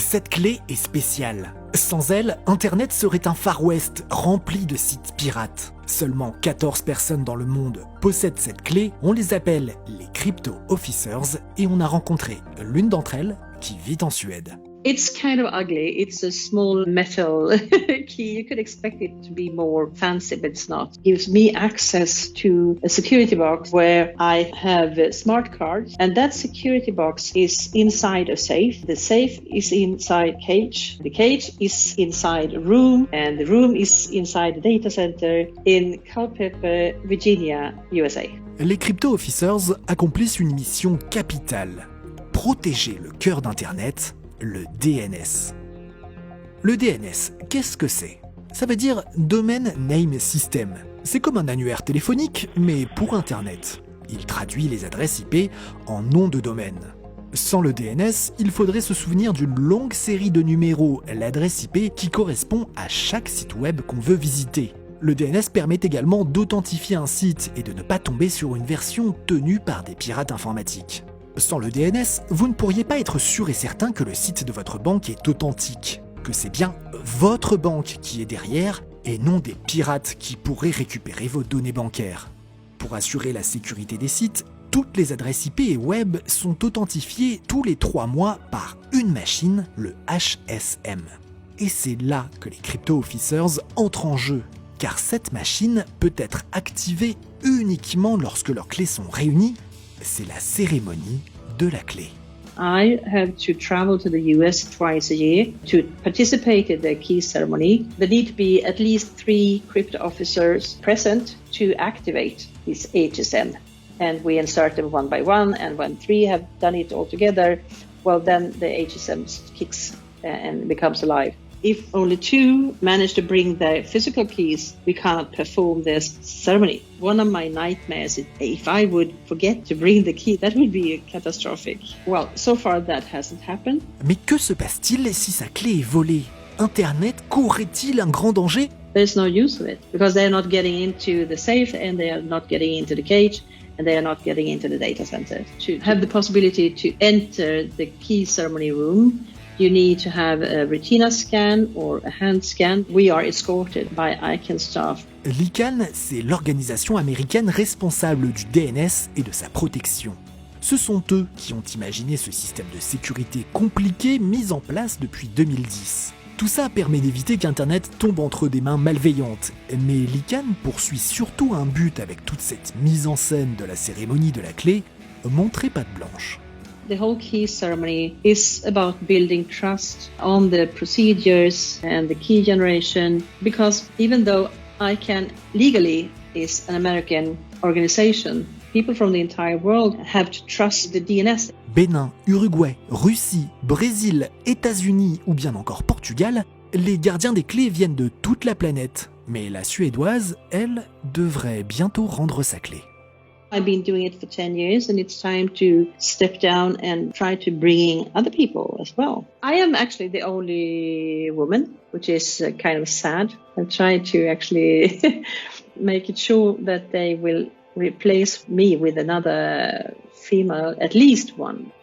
Cette clé est spéciale. Sans elle, Internet serait un Far West rempli de sites pirates. Seulement 14 personnes dans le monde possèdent cette clé, on les appelle les Crypto Officers et on a rencontré l'une d'entre elles qui vit en Suède. It's kind of ugly. It's a small metal key. You could expect it to be more fancy, but it's not. It gives me access to a security box where I have smart cards, and that security box is inside a safe. The safe is inside a cage. The cage is inside a room, and the room is inside a data center in Culpeper, Virginia, USA. Les Crypto Officers accomplissent une mission capitale. Protéger le cœur d'Internet, le DNS. Le DNS, qu'est-ce que c'est ? Ça veut dire Domain Name System. C'est comme un annuaire téléphonique, mais pour Internet. Il traduit les adresses IP en nom de domaine. Sans le DNS, il faudrait se souvenir d'une longue série de numéros, l'adresse IP qui correspond à chaque site web qu'on veut visiter. Le DNS permet également d'authentifier un site et de ne pas tomber sur une version tenue par des pirates informatiques. Sans le DNS, vous ne pourriez pas être sûr et certain que le site de votre banque est authentique, que c'est bien votre banque qui est derrière et non des pirates qui pourraient récupérer vos données bancaires. Pour assurer la sécurité des sites, toutes les adresses IP et web sont authentifiées tous les 3 mois par une machine, le HSM. Et c'est là que les Crypto Officers entrent en jeu, car cette machine peut être activée uniquement lorsque leurs clés sont réunies. C'est la cérémonie de la clé. I have to travel to the US twice a year to participate in the key ceremony. There need to be at least 3 crypto officers present to activate this HSM. And we insert them one by one, and when 3 have done it all together, well, then the HSM kicks and becomes alive. If only 2 manage to bring their physical keys, we cannot perform this ceremony. One of my nightmares is if I would forget to bring the key, that would be catastrophic. Well, so far that hasn't happened. Mais que se passe-t-il si sa clé est volée ? Internet courrait-il un grand danger ? There's no use of it because they're not getting into the safe and they are not getting into the cage and they are not getting into the data center. To have the possibility to enter the key ceremony room, you need to have a retina scan or a hand scan. We are escorted by ICANN staff. L'ICANN, c'est l'organisation américaine responsable du DNS et de sa protection. Ce sont eux qui ont imaginé ce système de sécurité compliqué mis en place depuis 2010. Tout ça permet d'éviter qu'Internet tombe entre des mains malveillantes, mais l'ICANN poursuit surtout un but avec toute cette mise en scène de la cérémonie de la clé, montrer patte blanche. The whole key ceremony is about building trust on the procedures and the key generation, because even though ICANN legally is an American organization, people from the entire world have to trust the DNS. Bénin, Uruguay, Russie, Brésil, États-Unis ou bien encore Portugal, les gardiens des clés viennent de toute la planète. Mais la Suédoise, elle, devrait bientôt rendre sa clé. I've been doing it for 10 years and it's time to step down and try to bring in other people as well. I am actually the only woman, which is kind of sad. I'm trying to actually make it sure that they will replace me with another female, at least one.